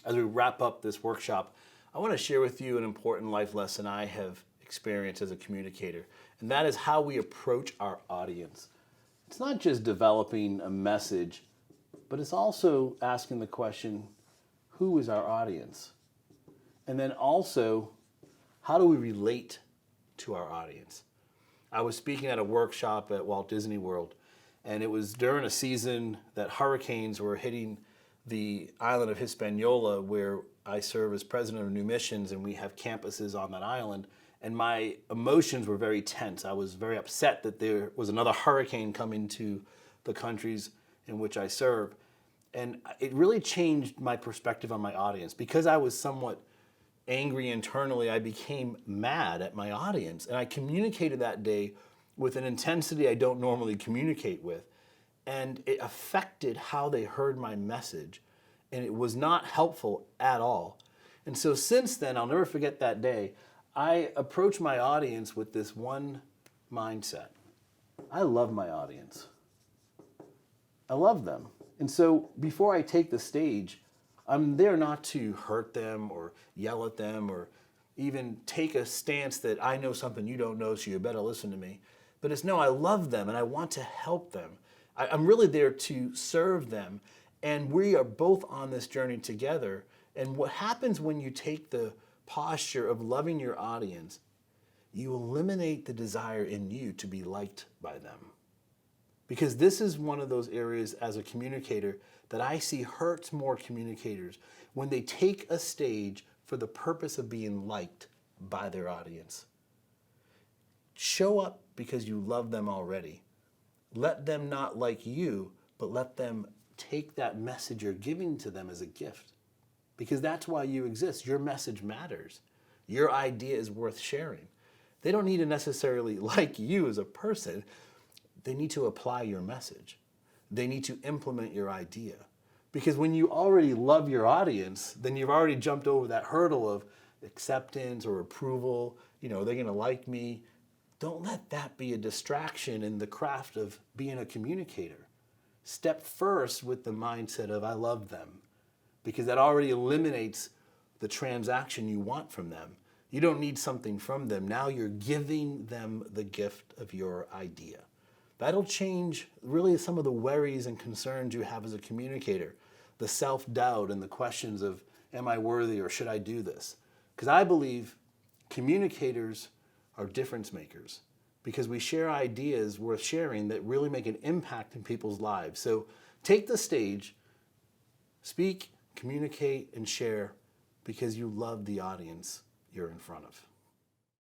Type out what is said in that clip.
As we wrap up this workshop, I want to share with you an important life lesson I have experienced as a communicator, and that is how we approach our audience. It's not just developing a message, but it's also asking the question, who is our audience? And then also, how do we relate to our audience? I was speaking at a workshop at Walt Disney World, and it was during a season that hurricanes were hitting the island of Hispaniola, where I serve as president of New Missions, and we have campuses on that island. And my emotions were very tense. I was very upset that there was another hurricane coming to the countries in which I serve. And it really changed my perspective on my audience. Because I was somewhat angry internally, I became mad at my audience. And I communicated that day with an intensity I don't normally communicate with. And it affected how they heard my message. And it was not helpful at all. And so since then, I'll never forget that day, I approach my audience with this one mindset. I love my audience. I love them. And so before I take the stage, I'm there not to hurt them or yell at them or even take a stance that I know something you don't know, so you better listen to me. But it's no, I love them and I want to help them. I'm really there to serve them. And we are both on this journey together. And what happens when you take the posture of loving your audience, you eliminate the desire in you to be liked by them. Because this is one of those areas as a communicator that I see hurts more communicators when they take a stage for the purpose of being liked by their audience. Show up because you love them already. Let them not like you, but let them take that message you're giving to them as a gift. Because that's why you exist. Your message matters. Your idea is worth sharing. They don't need to necessarily like you as a person. They need to apply your message. They need to implement your idea. Because when you already love your audience, then you've already jumped over that hurdle of acceptance or approval. You know, they're going to like me. Don't let that be a distraction in the craft of being a communicator. Step first with the mindset of I love them, because that already eliminates the transaction you want from them. You don't need something from them. Now you're giving them the gift of your idea. That'll change really some of the worries and concerns you have as a communicator, the self-doubt and the questions of, am I worthy or should I do this? Because I believe communicators are difference makers because we share ideas worth sharing that really make an impact in people's lives. So take the stage, speak, communicate, and share because you love the audience you're in front of.